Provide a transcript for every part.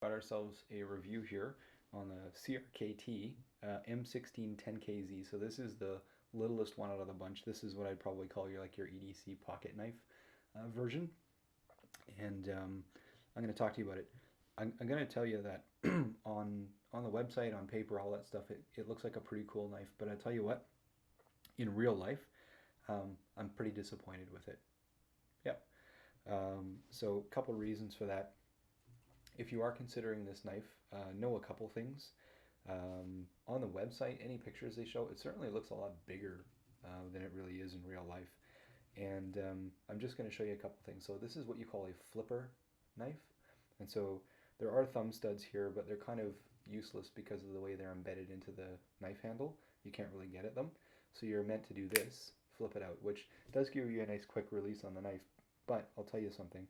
Got ourselves a review here on the CRKT M16 10KZ. So this is the littlest one out of the bunch. This is what I'd probably call your EDC pocket knife version. And I'm going to talk to you about it. I'm going to tell you that on the website, on paper, all that stuff, it looks like a pretty cool knife. But I tell you what, in real life, I'm pretty disappointed with it. Yep. So a couple reasons for that. If you are considering this knife, know a couple things. On the website, any pictures they show, it certainly looks a lot bigger than it really is in real life. And I'm just going to show you a couple things. So this is what you call a flipper knife. And so there are thumb studs here, but they're kind of useless because of the way they're embedded into the knife handle. You can't really get at them. So you're meant to do this, flip it out, which does give you a nice quick release on the knife. But I'll tell you something.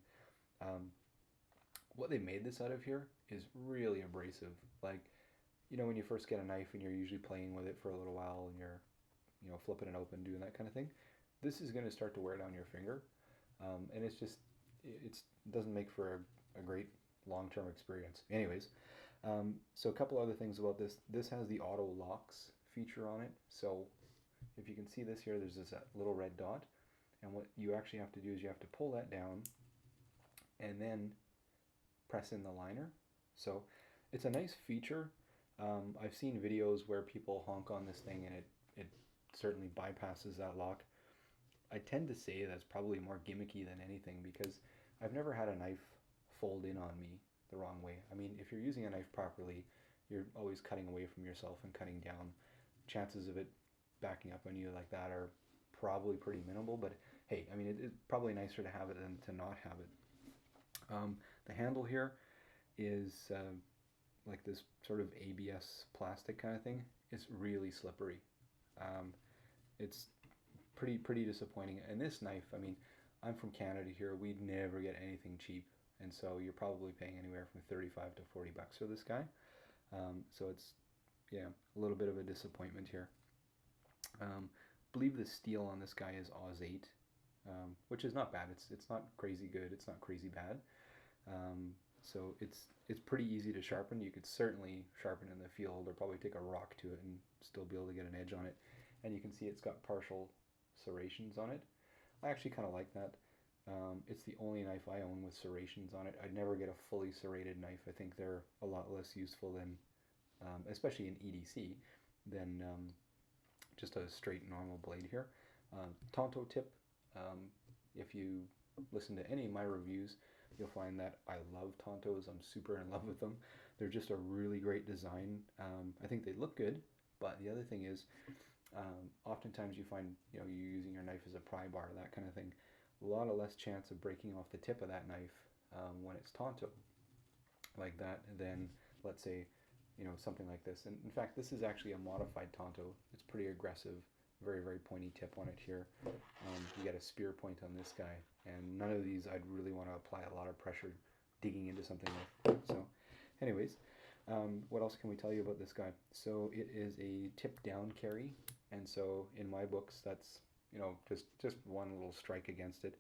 What they made this out of here is really abrasive. Like, you know, when you first get a knife and you're usually playing with it for a little while and you're, you know, flipping it open, doing that kind of thing, this is going to start to wear down your finger. And it's just, it doesn't make for a great long-term experience. Anyways, so a couple other things about this. This has the auto locks feature on it. So if you can see this here, there's this little red dot. And what you actually have to do is you have to pull that down and then press in the liner. So it's a nice feature. I've seen videos where people honk on this thing and it certainly bypasses that lock. I tend to say that's probably more gimmicky than anything because I've never had a knife fold in on me the wrong way. I mean, if you're using a knife properly, you're always cutting away from yourself and cutting down. Chances of it backing up on you like that are probably pretty minimal, but hey, I mean, it's probably nicer to have it than to not have it. The handle here is like this sort of ABS plastic kind of thing. It's really slippery. It's pretty disappointing. And this knife, I mean, I'm from Canada here. We'd never get anything cheap, and so you're probably paying anywhere from 35 to 40 bucks for this guy. So it's, yeah, a little bit of a disappointment here. I believe the steel on this guy is Oz 8, which is not bad. It's not crazy good. It's not crazy bad. So it's pretty easy to sharpen. You could certainly sharpen in the field or probably take a rock to it and still be able to get an edge on it. And you can see it's got partial serrations on it. I actually kind of like that. It's the only knife I own with serrations on it. I'd never get a fully serrated knife. I think they're a lot less useful than, especially in EDC, than just a straight normal blade here. Tonto tip. If you listen to any of my reviews, you'll find that I love Tontos. I'm super in love with them. They're just a really great design. I think they look good, but the other thing is, oftentimes you find, you know, you're using your knife as a pry bar, that kind of thing. A lot of less chance of breaking off the tip of that knife when it's Tonto like that than, let's say, you know, something like this. And in fact, this is actually a modified Tonto. It's pretty aggressive, very pointy tip on it here. You get a spear point on this guy, and none of these I'd really want to apply a lot of pressure digging into something with. So anyways, what else can we tell you about this guy? So it is a tip down carry, and so in my books that's, you know, just one little strike against it.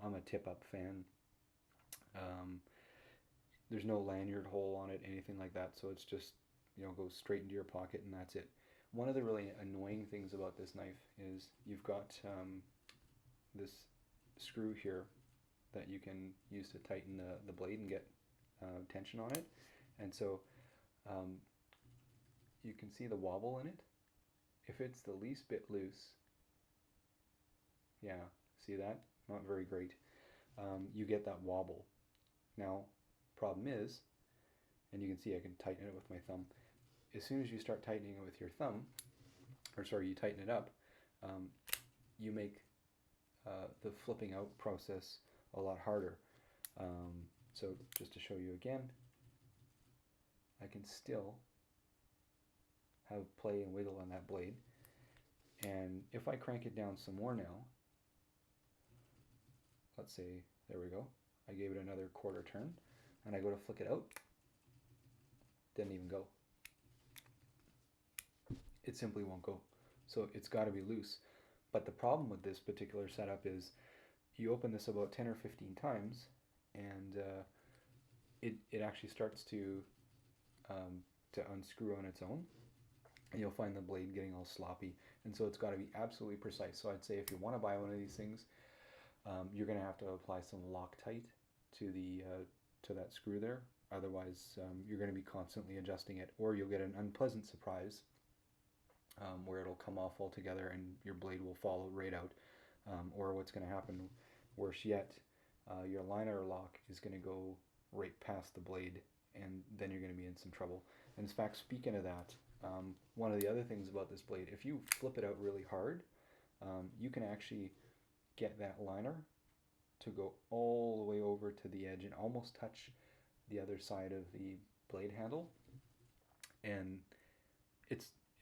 I'm a tip up fan. There's no lanyard hole on it, anything like that, so it's just, you know, goes straight into your pocket and that's it. One of the really annoying things about this knife is you've got this screw here that you can use to tighten the blade and get tension on it. And so you can see the wobble in it. If it's the least bit loose, yeah, see that? Not very great. You get that wobble. Now, problem is, and you can see I can tighten it with my thumb, as soon as you start tightening it with your thumb, or sorry, you tighten it up, you make the flipping out process a lot harder. So just to show you again, I can still have play and wiggle on that blade. And if I crank it down some more now, let's say, there we go, I gave it another quarter turn, and I go to flick it out, didn't even go. It simply won't go. So it's got to be loose. But the problem with this particular setup is you open this about 10 or 15 times, and it actually starts to unscrew on its own, and you'll find the blade getting all sloppy. And so it's got to be absolutely precise. So I'd say if you want to buy one of these things, you're going to have to apply some Loctite to the to that screw there. Otherwise, you're going to be constantly adjusting it, or you'll get an unpleasant surprise where it'll come off altogether and your blade will fall right out. Or what's going to happen, worse yet, your liner lock is going to go right past the blade, and then you're going to be in some trouble. And in fact, speaking of that, one of the other things about this blade, if you flip it out really hard, you can actually get that liner to go all the way over to the edge and almost touch the other side of the blade handle, and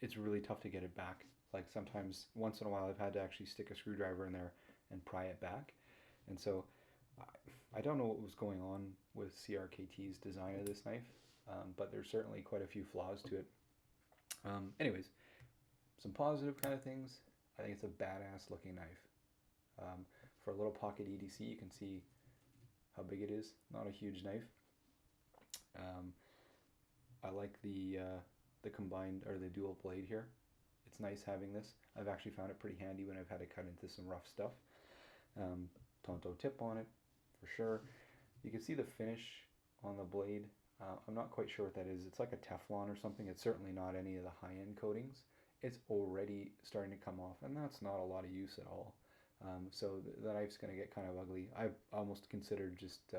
it's really tough to get it back. Like sometimes, once in a while, I've had to actually stick a screwdriver in there and pry it back. And so I don't know what was going on with CRKT's design of this knife, but there's certainly quite a few flaws to it. Anyways, some positive kind of things. I think it's a badass looking knife. For a little pocket EDC, you can see how big it is. Not a huge knife. I like the combined or the dual blade here. It's nice having this. I've actually found it pretty handy when I've had to cut into some rough stuff. Tonto tip on it for sure. You can see the finish on the blade. I'm not quite sure what that is. It's like a Teflon or something. It's certainly not any of the high-end coatings. It's already starting to come off, and that's not a lot of use at all. So the knife's going to get kind of ugly. I've almost considered just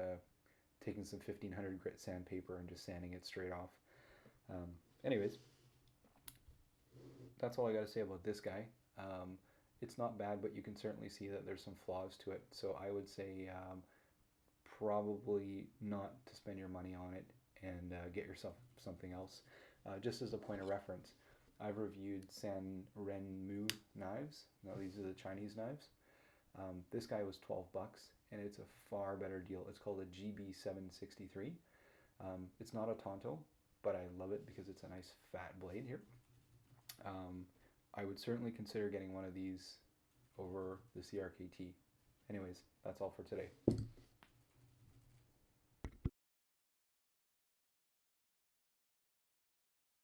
taking some 1500 grit sandpaper and just sanding it straight off. Anyways, that's all I got to say about this guy. It's not bad, but you can certainly see that there's some flaws to it. So I would say probably not to spend your money on it and get yourself something else. Just as a point of reference, I've reviewed Sanrenmu knives. Now these are the Chinese knives. This guy was 12 bucks, and it's a far better deal. It's called a GB763. It's not a Tonto, but I love it because it's a nice fat blade here. I would certainly consider getting one of these over the CRKT. Anyways, that's all for today.